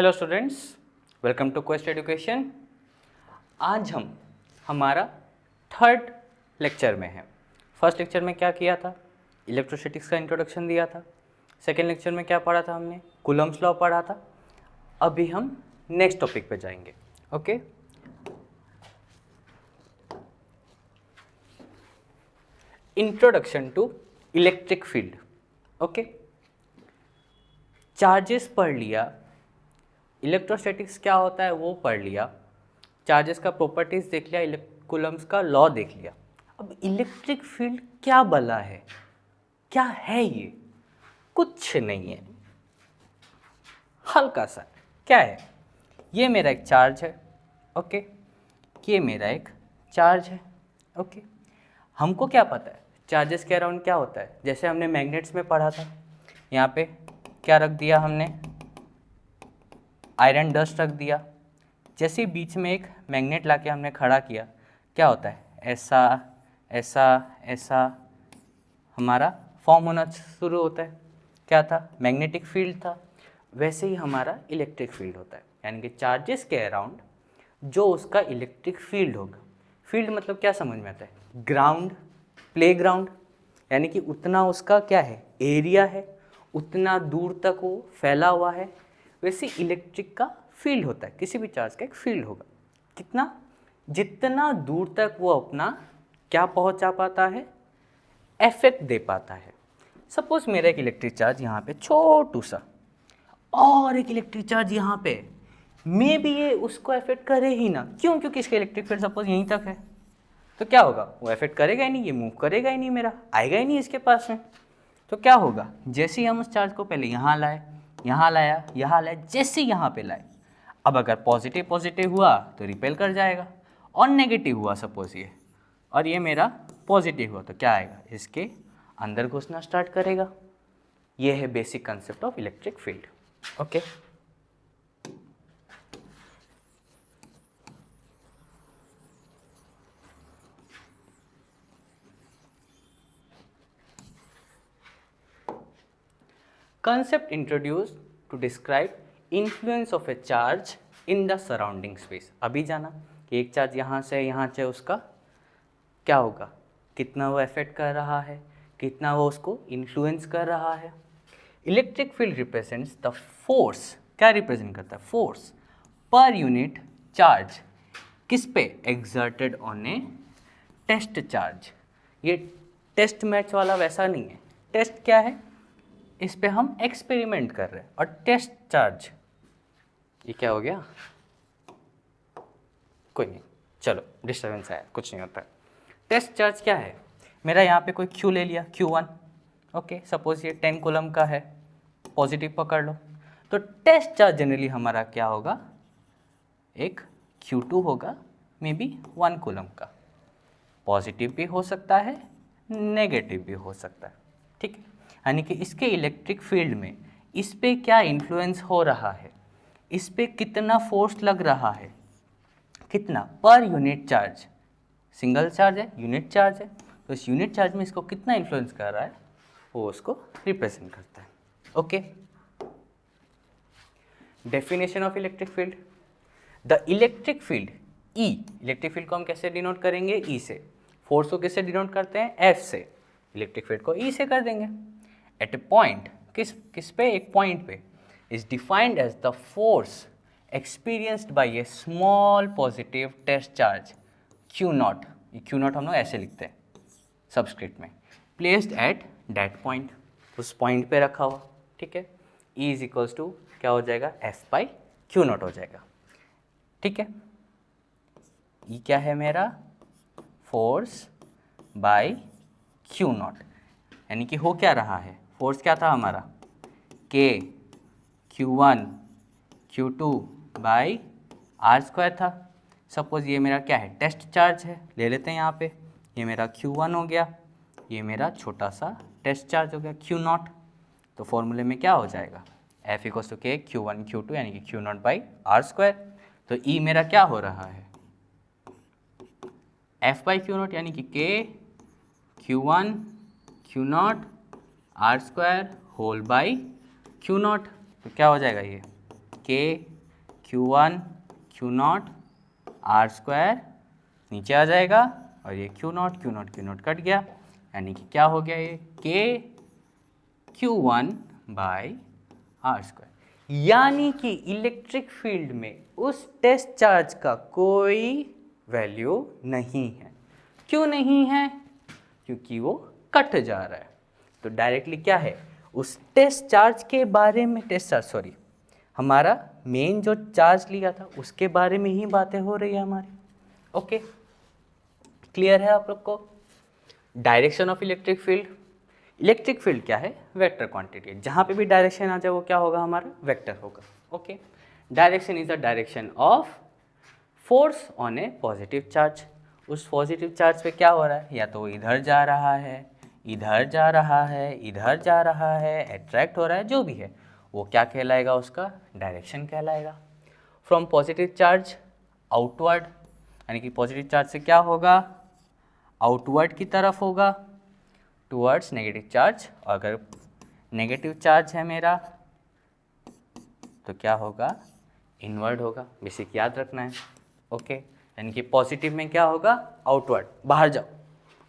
Hello students, welcome to Quest Education. आज हम हमारा थर्ड लेक्चर में हैं। फर्स्ट लेक्चर में क्या किया था? इलेक्ट्रोस्टैटिक्स का इंट्रोडक्शन दिया था। सेकेंड लेक्चर में क्या पढ़ा था हमने? कूलम्ब्स लॉ पढ़ा था। अभी हम नेक्स्ट टॉपिक पे जाएंगे। Okay, introduction to electric field. Okay, charges पढ़ लिया, इलेक्ट्रोस्टैटिक्स क्या होता है वो पढ़ लिया, चार्जेस का प्रॉपर्टीज देख लिया, कूलम्ब्स का लॉ देख लिया। अब इलेक्ट्रिक फील्ड क्या बला है, क्या है ये? कुछ नहीं है, हल्का सा। क्या है? ये मेरा एक चार्ज है। ओके, ये मेरा एक चार्ज है। ओके, हमको क्या पता है चार्जेस के अराउंड क्या होता है? जैसे हमने मैग्नेट्स में पढ़ा था, यहाँ पे क्या रख दिया हमने? आयरन डस्ट रख दिया। जैसे बीच में एक मैग्नेट लाके हमने खड़ा किया, क्या होता है? ऐसा ऐसा ऐसा हमारा फॉर्म होना शुरू होता है। क्या था? मैग्नेटिक फील्ड था। वैसे ही हमारा इलेक्ट्रिक फील्ड होता है, यानी कि चार्जेस के अराउंड जो उसका इलेक्ट्रिक फील्ड होगा। फील्ड मतलब क्या समझ में आता है? ग्राउंड, प्ले ग्राउंड, यानी कि उतना उसका क्या है? एरिया है, उतना दूर तक वो फैला हुआ है। वैसे इलेक्ट्रिक का फील्ड होता है, किसी भी चार्ज का एक फील्ड होगा। कितना? जितना दूर तक वो अपना क्या पहुंचा पाता है, इफेक्ट दे पाता है। सपोज मेरा एक इलेक्ट्रिक चार्ज यहाँ पे छोटू सा, और एक इलेक्ट्रिक चार्ज यहाँ पे, मे भी ये उसको इफेक्ट करे ही ना। क्यों? क्योंकि इसका इलेक्ट्रिक फील्ड सपोज यहीं तक है, तो क्या होगा? वो इफेक्ट करेगा ही नहीं, ये मूव करेगा ही नहीं, मेरा आएगा ही नहीं इसके पास में। तो क्या होगा? जैसे ही हम उस चार्ज को पहले यहाँ लाए, यहाँ लाया, यहाँ लाए, जैसे यहाँ पे लाए, अब अगर पॉजिटिव पॉजिटिव हुआ तो रिपेल कर जाएगा, और नेगेटिव हुआ सपोज ये, और ये मेरा पॉजिटिव हुआ, तो क्या आएगा? इसके अंदर घुसना स्टार्ट करेगा। ये है basic concept of electric field. Okay, concept introduced to describe influence of a charge in the surrounding space। अभी जाना कि एक चार्ज यहाँ से यहाँ से उसका क्या होगा, कितना वो अफेक्ट कर रहा है, कितना वो उसको इन्फ्लुएंस कर रहा है। Electric field represents the force, क्या रिप्रेजेंट करता है? फोर्स पर यूनिट चार्ज, किस पे? Exerted on a test charge. ये टेस्ट मैच वाला वैसा नहीं है। टेस्ट क्या है? इस पे हम एक्सपेरिमेंट कर रहे हैं। और टेस्ट चार्ज, ये क्या हो गया? कोई नहीं, चलो डिस्टर्बेंस आया, कुछ नहीं होता है। टेस्ट चार्ज क्या है? मेरा यहाँ पे कोई Q ले लिया, Q1। ओके, सपोज ये 10 कूलम का है, पॉजिटिव पकड़ लो, तो टेस्ट चार्ज जनरली हमारा क्या होगा? एक Q2 होगा, मे बी 1 कूलम का। पॉजिटिव भी हो सकता है, नेगेटिव भी हो सकता है। ठीक है, यानी कि इसके इलेक्ट्रिक फील्ड में इस पे क्या इन्फ्लुएंस हो रहा है, इस पे कितना फोर्स लग रहा है, कितना पर यूनिट चार्ज। सिंगल चार्ज है, यूनिट चार्ज है, तो इस यूनिट चार्ज में इसको कितना इन्फ्लुएंस कर रहा है, वो उसको रिप्रेजेंट करता है। Okay, definition of electric field. The electric field E, electric field को हम कैसे डिनोट करेंगे? ई से। फोर्स को किससे डिनोट करते हैं? एफ से। इलेक्ट्रिक फील्ड को ई से कर देंगे। एट ए पॉइंट, किस पे? एक पॉइंट पे, is defined as the force experienced by a small positive test charge q naught. ये क्यू नॉट हम लोग ऐसे लिखते हैं सबस्क्रिप्ट में, प्लेस्ड एट दैट पॉइंट, उस पॉइंट पे रखा हुआ। ठीक है, ई इज इक्वल्स टू क्या हो जाएगा? एफ बाई क्यू नॉट हो जाएगा। ठीक है, ई क्या है मेरा? फोर्स बाय क्यू नॉट, यानी कि हो क्या रहा है? फोर्स क्या था हमारा? K Q1 Q2 by r square था। सपोज ये मेरा क्या है? टेस्ट चार्ज है, ले लेते हैं यहाँ पे। ये मेरा Q1 हो गया, ये मेरा छोटा सा टेस्ट चार्ज हो गया Q0। तो फॉर्मूले में क्या हो जाएगा? F इक्वल्स टू के Q1 Q2 यानी कि Q0 बाई आर स्क्वायर। तो E मेरा क्या हो रहा है? F बाई Q0 यानी कि K Q1 Q0 r square whole by Q0। तो क्या हो जाएगा ये? K Q1 Q0 R square नीचे आ जाएगा और ये Q0 Q0 Q0 कट गया, यानी कि क्या हो गया ये K Q1 by R square. यानी कि इलेक्ट्रिक फील्ड में उस टेस्ट चार्ज का कोई वैल्यू नहीं है। क्यों नहीं है? क्योंकि वो कट जा रहा है। तो डायरेक्टली क्या है, उस टेस्ट चार्ज के बारे में, हमारा मेन जो चार्ज लिया था उसके बारे में ही बातें हो रही है हमारी। ओके, क्लियर है आप लोग को? डायरेक्शन ऑफ इलेक्ट्रिक फील्ड क्या है? Vector quantity. जहाँ पे भी डायरेक्शन आ जाए वो क्या होगा हमारा? वेक्टर होगा। Okay, direction is the direction of force on A positive charge. उस पॉजिटिव चार्ज पे क्या हो रहा है? या तो वो इधर जा रहा है, इधर जा रहा है, इधर जा रहा है, अट्रैक्ट हो रहा है, जो भी है वो क्या कहलाएगा? उसका डायरेक्शन कहलाएगा। फ्रॉम पॉजिटिव चार्ज आउटवर्ड, यानी कि पॉजिटिव चार्ज से क्या होगा? आउटवर्ड की तरफ होगा, टुवर्ड्स नेगेटिव चार्ज। और अगर नेगेटिव चार्ज है मेरा तो क्या होगा? इनवर्ड होगा। बेसिक याद रखना है। ओके, यानी कि पॉजिटिव में क्या होगा? आउटवर्ड, बाहर जाओ,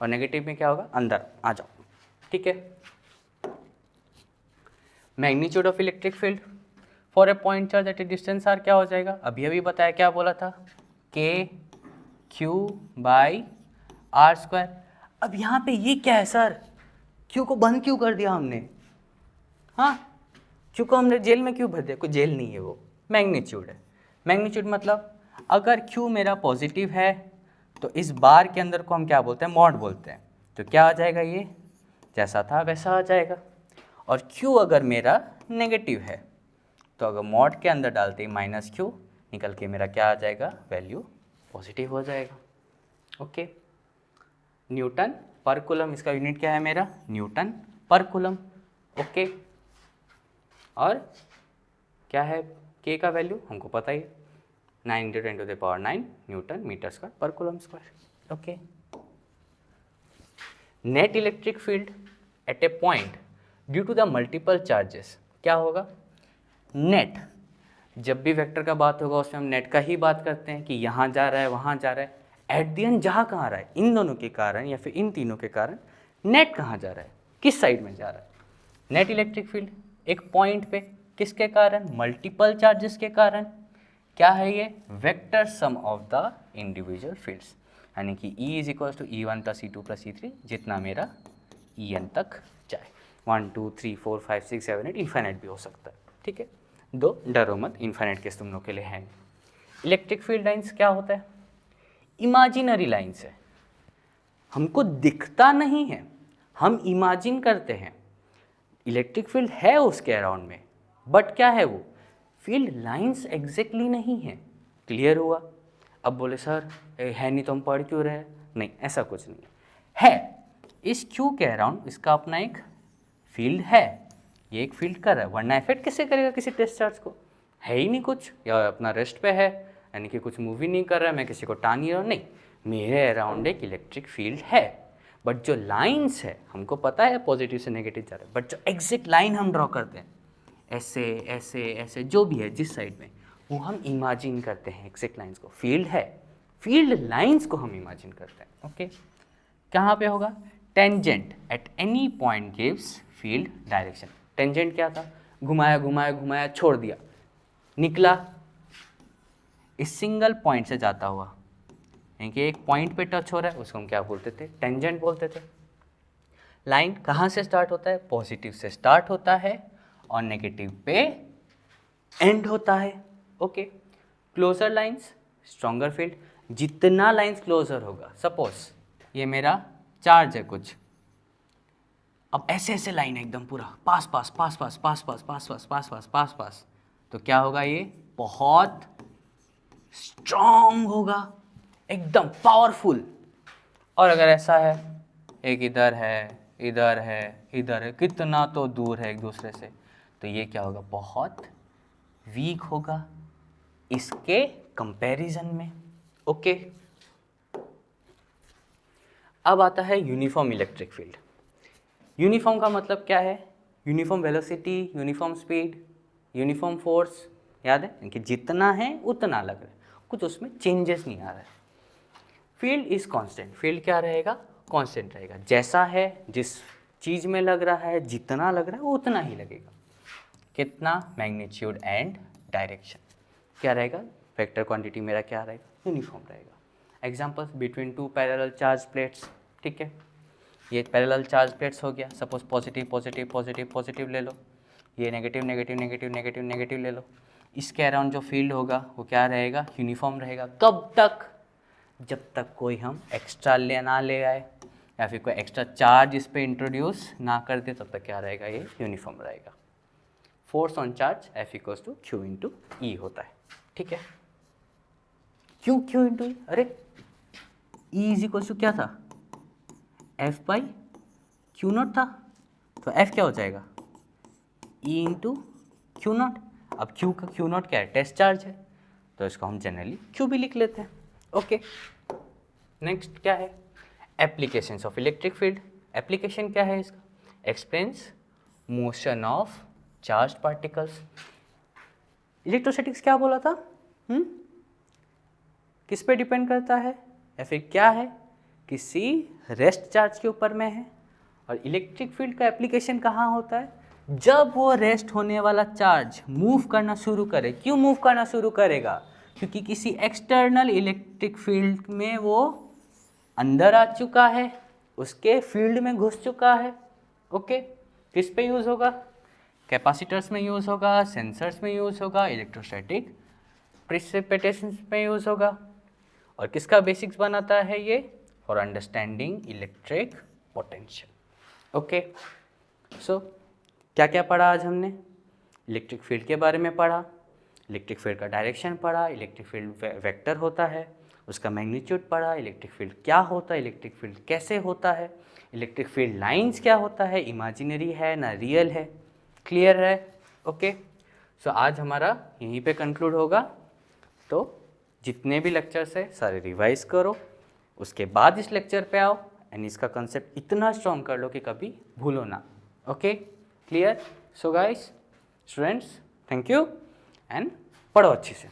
और नेगेटिव में क्या होगा? अंदर आ जाओ। ठीक है। Magnitude of electric field for a point charge at a distance r क्या हो जाएगा? अभी बताया, क्या बोला था? K Q by R square. अब यहाँ पे ये क्या है सर? Q को बंद क्यों कर दिया हमने? हाँ, Q को हमने जेल में क्यों भर दिया? कोई जेल नहीं है, वो मैग्नीट्यूड है। मैग्नीट्यूड मतलब अगर Q मेरा पॉजिटिव है तो इस बार के अंदर को हम क्या बोलते हैं? मॉड बोलते हैं। तो क्या आ जाएगा? ये जैसा था वैसा आ जाएगा। और Q अगर मेरा नेगेटिव है तो अगर मॉड के अंदर डालते ही माइनस Q निकल के मेरा क्या आ जाएगा? वैल्यू पॉजिटिव हो जाएगा। ओके, न्यूटन पर कूलम, इसका यूनिट क्या है मेरा? न्यूटन पर कूलम। ओके, और क्या है K का वैल्यू? हमको पता ही, 9 × 10⁹ newton metre square per coulomb square. Okay, net electric field at a point due to the multiple charges क्या होगा? नेट, जब भी वेक्टर का बात होगा उसमें हम नेट का ही बात करते हैं कि यहाँ जा रहा है, वहाँ जा रहा है। एट द एंड जहाँ कहाँ रहा है? इन दोनों के कारण या फिर इन तीनों के कारण नेट कहाँ जा रहा है? किस साइड में जा रहा है? नेट इलेक्ट्रिक फील्ड एक पॉइंट पे, किसके कारण? मल्टीपल चार्जेस के कारण। क्या है ये? Vector sum of the individual fields, यानी कि E is equal to E1 + E2 + E3, जितना मेरा En तक जाए। 1 2 3 4 5 6 7 8 इन्फाइनाइट भी हो सकता है। ठीक है, दो डरो मत, इन्फाइनाइट केस तुम लोग के लिए है। इलेक्ट्रिक फील्ड लाइंस क्या होता है? इमेजिनरी लाइंस है, हमको दिखता नहीं है, हम इमेजिन करते हैं। इलेक्ट्रिक फील्ड है उसके अराउंड में, बट क्या है वो? फील्ड लाइंस एग्जैक्टली नहीं है। क्लियर हुआ? अब बोले सर है नहीं तो हम पढ़ क्यों रहे हैं? नहीं, ऐसा कुछ नहीं है। इस Q के अराउंड इसका अपना एक फील्ड है, ये एक फील्ड कर रहा है, वरना इफेक्ट कैसे करेगा किसी टेस्ट चार्ज को? है ही नहीं कुछ, या अपना रेस्ट पे है, यानी कि कुछ मूवी नहीं कर रहा है, मैं किसी को टान नहीं रहा हूँ। नहीं, मेरे अराउंड एक इलेक्ट्रिक फील्ड है, बट जो लाइंस है हमको पता है पॉजिटिव से नेगेटिव जा रहा है, बट जो एग्जैक्ट लाइन हम ड्रॉ करते हैं ऐसे ऐसे ऐसे जो भी है जिस साइड में, वो हम इमेजिन करते हैं एग्जैक्ट लाइंस को। फील्ड है, फील्ड लाइंस को हम इमेजिन करते हैं। ओके, कहाँ पे होगा? Tangent at any point gives field direction. Tangent क्या था? घुमाया घुमाया घुमाया छोड़ दिया, निकला इस सिंगल पॉइंट से जाता हुआ, यानी कि एक पॉइंट पे टच हो रहा है, उसको हम क्या बोलते थे? टेंजेंट बोलते थे। लाइन कहाँ से स्टार्ट होता है? पॉजिटिव से स्टार्ट होता है और नेगेटिव पे एंड होता है। Okay, closer lines stronger field. जितना लाइंस क्लोजर होगा, सपोज ये मेरा चार्ज है कुछ, अब ऐसे ऐसे लाइन है एकदम पूरा पास पास पास पास पास पास पास पास पास पास पास पास, तो क्या होगा? ये बहुत स्ट्रॉन्ग होगा, एकदम पावरफुल। और अगर ऐसा है, एक इधर है, इधर है, इधर है, कितना तो दूर है एक दूसरे से, तो ये क्या होगा? बहुत वीक होगा इसके कंपैरिजन में। ओके, अब आता है यूनिफॉर्म इलेक्ट्रिक फील्ड। यूनिफॉर्म का मतलब क्या है? Uniform velocity, uniform speed, uniform force, याद है कि जितना है उतना लग रहा है, कुछ उसमें चेंजेस नहीं आ रहा है। फील्ड इज कांस्टेंट, फील्ड क्या रहेगा, कांस्टेंट रहेगा, जैसा है जिस चीज़ में लग रहा है जितना लग रहा है उतना ही लगेगा। कितना, मैग्नीट्यूड एंड डायरेक्शन क्या रहेगा, वेक्टर क्वांटिटी मेरा क्या रहेगा, यूनिफॉर्म रहेगा। Examples, between two parallel charge plates, ठीक है, ये पैरेलल चार्ज प्लेट्स हो गया, suppose positive positive positive positive ले लो, ये negative negative negative negative negative ले लो, इसके अराउंड जो फील्ड होगा वो क्या रहेगा, यूनिफॉर्म रहेगा। कब तक, जब तक कोई हम एक्स्ट्रा ना ले आए या फिर कोई एक्स्ट्रा चार्ज इस पर इंट्रोड्यूस ना कर दे, तब तक क्या रहेगा, ये यूनिफॉर्म रहेगा। Force on charge F equals to Q into E होता है, ठीक है। क्यू इंटू ई, अरे E इज इक्वल्स टू क्या था, F बाई क्यू नॉट था, तो F क्या हो जाएगा, E इंटू क्यू नॉट। अब Q का क्यू नॉट क्या है, टेस्ट चार्ज है, तो इसको हम जनरली Q भी लिख लेते हैं। ओके, नेक्स्ट क्या है, applications of electric field. Application क्या है इसका, explains motion of charge particles. Electrostatics क्या बोला था, किस पे डिपेंड करता है, या फिर क्या है, किसी रेस्ट चार्ज के ऊपर में है। और इलेक्ट्रिक फील्ड का एप्लीकेशन कहाँ होता है, जब वो रेस्ट होने वाला चार्ज मूव करना शुरू करे। क्यों मूव करना शुरू करेगा, क्योंकि किसी एक्सटर्नल इलेक्ट्रिक फील्ड में वो अंदर आ चुका है, उसके फील्ड में घुस चुका है। ओके, किस पे यूज़ होगा, कैपेसिटर्स में यूज़ होगा, सेंसर्स में यूज़ होगा, इलेक्ट्रोस्टैटिक प्रिसिपिटेशन में यूज़ होगा। और किसका बेसिक्स बनाता है ये, for understanding electric potential. Okay, so क्या क्या पढ़ा आज हमने, इलेक्ट्रिक फील्ड के बारे में पढ़ा, इलेक्ट्रिक फील्ड का डायरेक्शन पढ़ा, इलेक्ट्रिक फील्ड वेक्टर होता है, उसका मैग्नीट्यूड पढ़ा, इलेक्ट्रिक फील्ड क्या होता है, इलेक्ट्रिक फील्ड कैसे होता है, इलेक्ट्रिक फील्ड लाइंस क्या होता है, इमेजिनरी है ना रियल है। क्लियर है, ओके। सो आज हमारा यहीं पे कंक्लूड होगा। तो जितने भी लेक्चर्स है सारे रिवाइज करो, उसके बाद इस लेक्चर पे आओ एंड इसका कंसेप्ट इतना स्ट्रॉन्ग कर लो कि कभी भूलो ना। Okay, clear. So guys, students, thank you and पढ़ो अच्छे से।